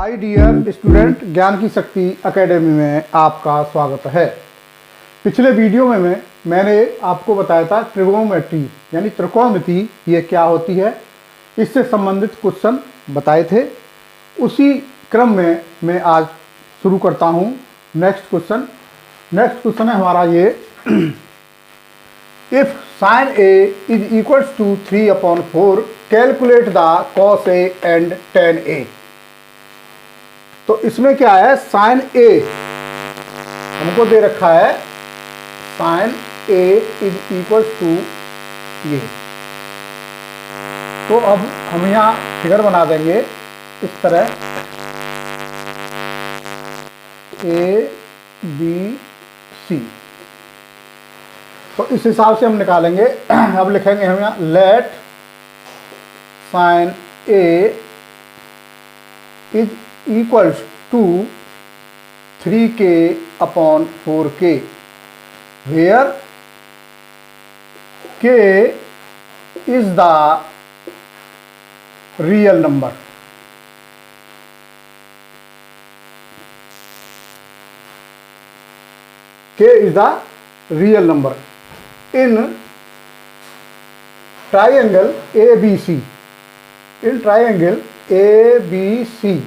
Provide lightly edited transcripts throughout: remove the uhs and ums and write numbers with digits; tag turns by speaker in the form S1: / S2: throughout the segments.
S1: My dear student, ज्ञान की शक्ति एकेडमी में आपका स्वागत है। पिछले वीडियो में मैंने आपको बताया था ट्रिगोनोमेट्री यानी त्रिकोणमिति ये क्या होती है, इससे संबंधित क्वेश्चन बताए थे। उसी क्रम में मैं आज शुरू करता हूँ नेक्स्ट क्वेश्चन है हमारा ये if sin A is equals to 3/4 calculate the cos A and tan A। तो इसमें क्या है, sin A हमको दे रखा है, sin A is equals to ये। तो अब हम यहाँ फिगर बना देंगे इस तरह A B C। तो इस हिसाब से हम निकालेंगे। अब लिखेंगे हम यहाँ let sin A is equals to 3k/4k where k is the real number. k is the real number in triangle ABC। in triangle ABC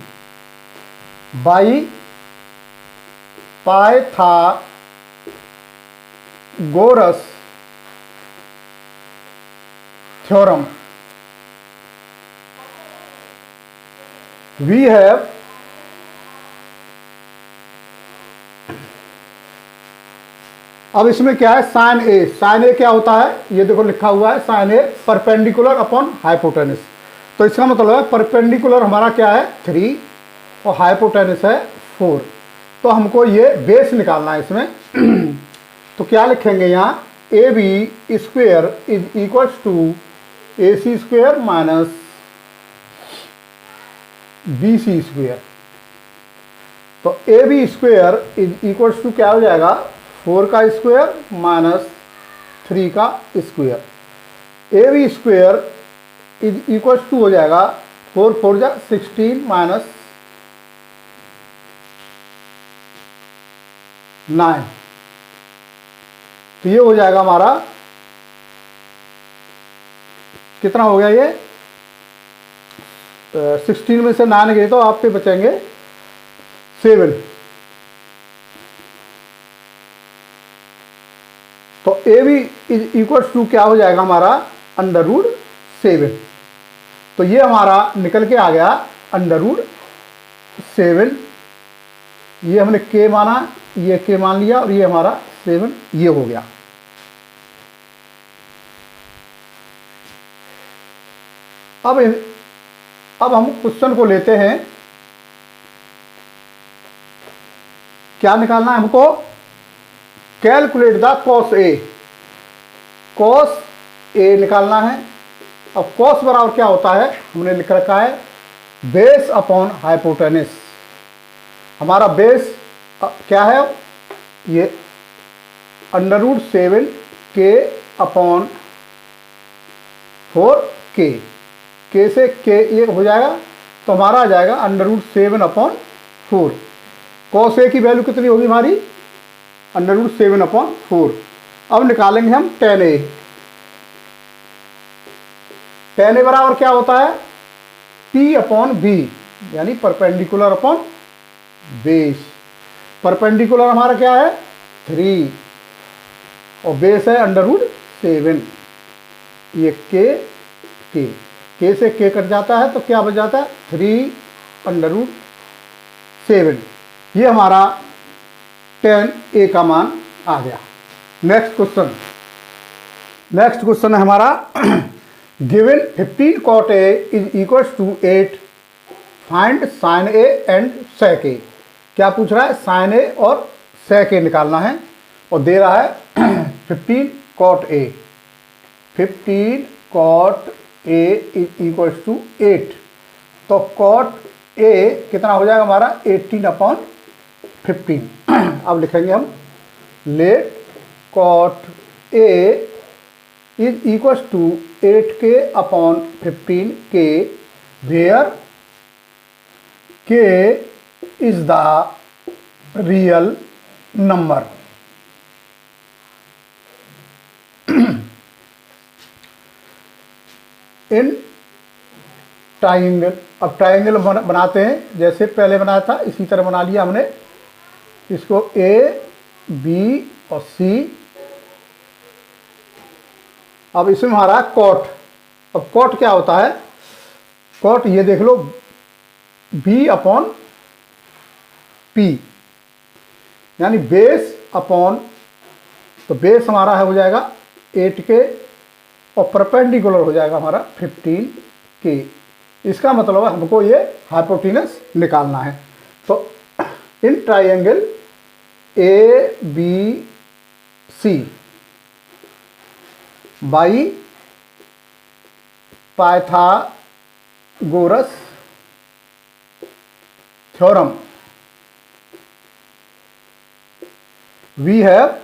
S1: by Pythagoras theorem we have अब इसमें क्या है, साइन ए क्या होता है, ये देखो लिखा हुआ है साइन ए परपेंडिकुलर अपॉन हाइपोटेनस। तो इसका मतलब है परपेंडिकुलर हमारा क्या है 3 और हाइपोटेनस है 4। तो हमको ये बेस निकालना है इसमें। तो क्या लिखेंगे यहाँ, A B square is equals to A C square minus B C square. तो ए B square is equals to क्या हो जाएगा, 4 का स्क्वायर माइनस 3 का square. A B square is equals to हो जाएगा 4 4 जा 16 माइनस 9। तो ये हो जाएगा हमारा, कितना हो गया ये 16 में से 9 गए तो आप पे बचेंगे 7। तो ए बी इज इक्वल्स टू क्या हो जाएगा हमारा √7। तो ये हमारा निकल के आ गया √7। ये हमने के माना, ये के मान लिया और ये हमारा 7 ये हो गया। अब हम क्वेश्चन को लेते हैं, क्या निकालना है हमको, calculate the cos A। cos A निकालना है। अब cos बराबर क्या होता है, हमने लिख रखा है बेस अपॉन हाइपोटेनस। हमारा बेस क्या है, ये √7k/4k। k से k ये हो जाएगा तो हमारा आ जाएगा √7/4। cos A की वैल्यू कितनी होगी हमारी √7/4। अब निकालेंगे हम tan A। tan A बराबर क्या होता है, P/B यानी परपेंडिकुलर अपॉन बेस। परपेंडिकुलर हमारा क्या है 3 और बेस है √7। ये k से k कट जाता है तो क्या बच जाता है 3√7। ये हमारा tan A का मान आ गया। नेक्स्ट क्वेश्चन है हमारा given 15 cot A is equals to 8 find sin A and sec A। क्या पूछ रहा है, sin A और sec A निकालना है और दे रहा है 15 cot A। 15 cot A is equals to 8। तो cot A कितना हो जाएगा हमारा 18/15। अब लिखेंगे हम let cot A is equals to 8k/15k where k k is the real number। In triangle, अब ट्राइंगल बनाते हैं जैसे पहले बनाया था इसी तरह बना लिया हमने इसको, ए बी और सी। अब इसमें हमारा कॉट। अब कॉट क्या होता है? कॉट ये देख लो, बी अपॉन पी, यानी बेस अपॉन, तो बेस हमारा है हो जाएगा 8k और परपेंडिकुलर हो जाएगा हमारा 15k। इसका मतलब है हमको ये हाइपोटेनस निकालना है। तो in triangle A B C by Pythagoras theorem we have,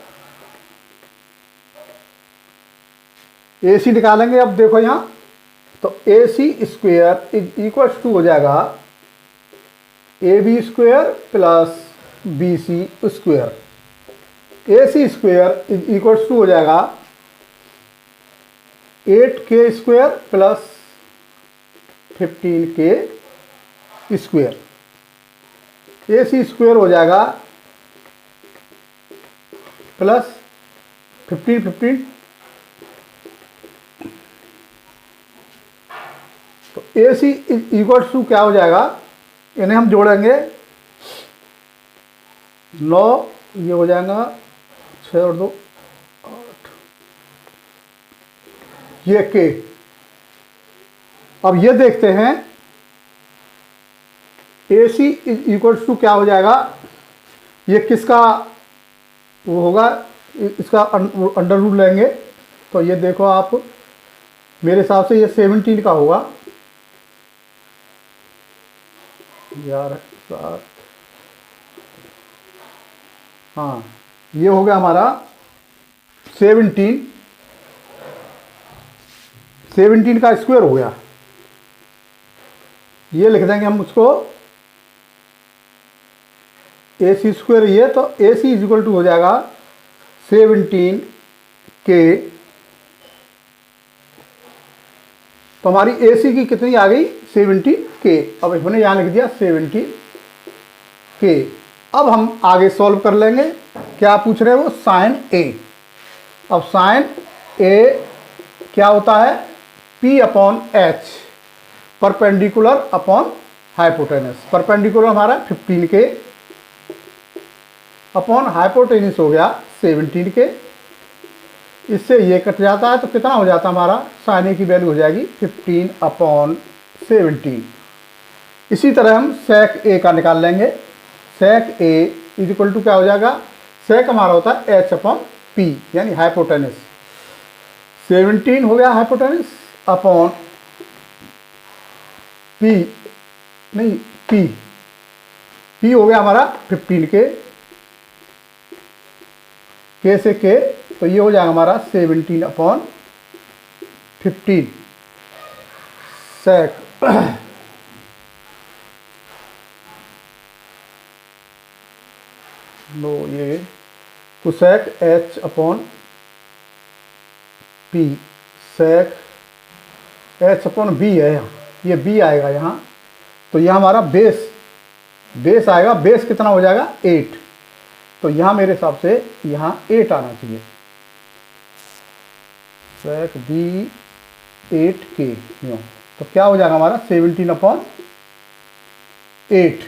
S1: A C निकालेंगे। अब देखो यहां, तो A C square is equals to हो जाएगा A B square plus B C square. A C square is equals to हो जाएगा 8k square plus 15k square. A C square हो जाएगा प्लस 15 तो ए सी इक्वल्स टू क्या हो जाएगा, इन्हें हम जोड़ेंगे 9, ये हो जाएगा 6 और 2 8, ये के। अब ये देखते हैं ए सी इक्वल्स टू क्या हो जाएगा, ये किसका वो होगा, इसका अंडर रूट लेंगे। तो ये देखो आप, मेरे हिसाब से ये 17 का होगा यार, 7, हाँ ये हो गया हमारा 17 का स्क्वायर हो गया। ये लिख देंगे हम उसको ए सी स्क्वायर, ये तो A C is equal to हो जाएगा 17k। तो हमारी ए सी की कितनी आ गई, 17k। अब हमने यहाँ लिख दिया 17k। अब हम आगे सॉल्व कर लेंगे। क्या पूछ रहे हैं वो, साइन ए। अब साइन ए क्या होता है, P upon H, perpendicular upon hypotenuse. Perpendicular हमारा 15k अपॉन हाइपोटेनस हो गया 17k। इससे ये कट जाता है तो कितना हो जाता है हमारा, साइन ए की वैल्यू हो जाएगी 15 अपॉन 17। इसी तरह हम सेक ए का निकाल लेंगे। सेक ए इज इक्वल टू क्या हो जाएगा, सेक हमारा होता है एच अपॉन पी, यानी हाइपोटेनस। 17 हो गया हाइपोटेनस अपॉन पी, नहीं पी हो गया हमारा 15k, के से के, तो ये हो जाएगा हमारा 17 अपॉन 15 सेक। लो ये तो sec h upon p, sec h upon b है यहाँ, ये बी आएगा यहाँ। तो यह हमारा बेस आएगा। बेस कितना हो जाएगा, 8। तो यहाँ मेरे हिसाब से यहाँ 8 आना चाहिए। सेक बी 8k, तो क्या हो जाएगा हमारा 17 अपॉन 8।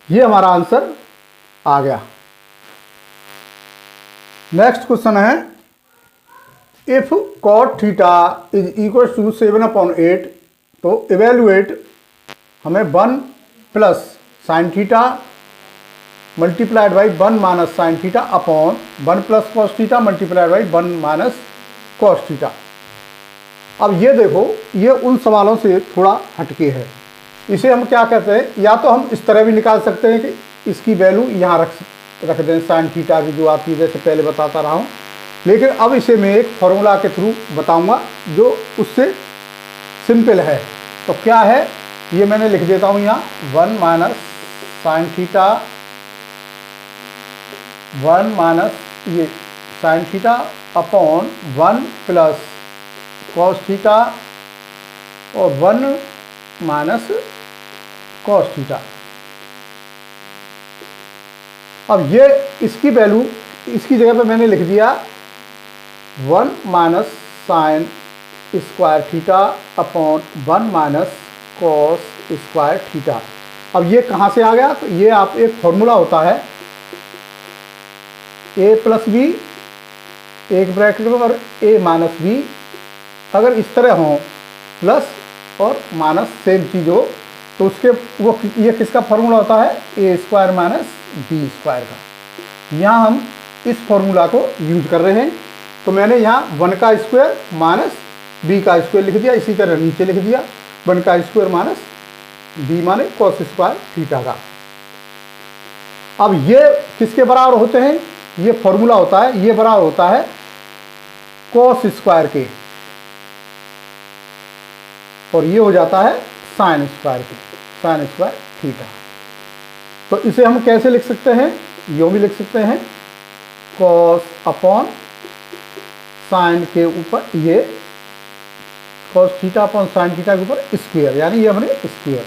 S1: ये हमारा आंसर आ गया। नेक्स्ट क्वेश्चन है, if cot theta is equal to 7/8, तो इवेल्युएट हमें 1 plus sine theta multiplied by 1 minus sine theta upon 1 plus cos theta multiplied by 1 minus cos theta. अब ये देखो, ये उन सवालों से थोड़ा हटके है। इसे हम क्या कहते हैं, या तो हम इस तरह भी निकाल सकते हैं कि इसकी वैल्यू यहाँ रख दें, साइन थीटा की जो आती है, जैसे पहले बताता रहा हूँ। लेकिन अब इसे मैं एक फॉर्मूला के थ्रू बताऊंगा जो उससे सिंपल है। तो क्या है, ये मैंने लिख देता हूँ यहाँ 1 माइनस साइन थीटा, 1 माइनस ये sign theta upon 1 plus cos theta और 1 माइनस कॉस थीटा। अब ये इसकी वैल्यू, इसकी जगह पे मैंने लिख दिया 1 minus sine square theta upon 1 minus cos square theta. अब ये कहाँ से आ गया, तो ये आप एक फॉर्मूला होता है a प्लस बी एक ब्रैकेट में और a माइनस बी, अगर इस तरह हो प्लस और माइनस सेम चीज़ हो तो उसके वो ये किसका फॉर्मूला होता है, ए स्क्वायर माइनस बी स्क्वायर का। यहाँ हम इस फॉर्मूला को यूज कर रहे हैं, तो मैंने यहाँ 1 का स्क्वायर माइनस बी का स्क्वायर लिख दिया, इसी तरह नीचे लिख दिया 1 का स्क्वायर माइनस बी माने कॉस स्क्वायर थीटा का। अब ये किसके बराबर होते हैं, ये फॉर्मूला होता है, ये बराबर होता है कॉस स्क्वायर के, और ये हो जाता है साइन स्क्वायर के, साइन स्क्वायर थीटा। तो इसे हम कैसे लिख सकते हैं, यो भी लिख सकते हैं कॉस अपॉन साइन के ऊपर ये cos theta upon sine theta के ऊपर स्क्वायर, यानी ये हमने स्क्वायर।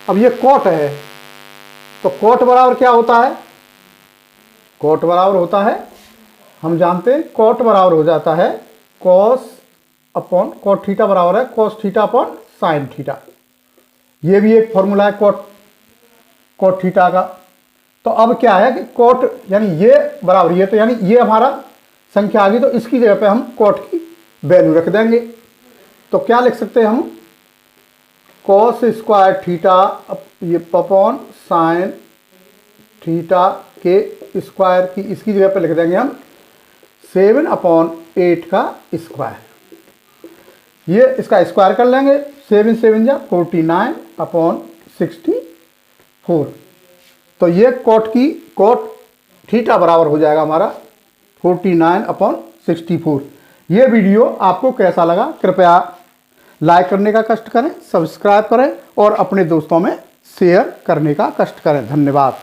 S1: अब ये कॉट है, तो कॉट बराबर क्या होता है, कॉट बराबर होता है, हम जानते हैं कॉट बराबर हो जाता है कॉस अपॉन कॉट थीटा बराबर है cos theta upon sine theta. ये भी एक फॉर्मूला है कॉट थीटा का। तो अब क्या है कि कॉट यानी ये बराबर ये, तो यानी ये हमारा संख्या आ गई, तो इसकी जगह पे हम कॉट की वैल्यू रख देंगे। तो क्या लिख सकते हैं हम, कॉस स्क्वायर थीटा ये अपॉन साइन थीटा के स्क्वायर की, इसकी जगह पे लिख देंगे हम 7/8 का स्क्वायर। ये इसका स्क्वायर कर लेंगे, 7 7 जा 49/64। तो ये कॉट थीटा बराबर हो जाएगा हमारा 49/64। ये वीडियो आपको कैसा लगा, कृपया लाइक करने का कष्ट करें, सब्सक्राइब करें और अपने दोस्तों में शेयर करने का कष्ट करें। धन्यवाद।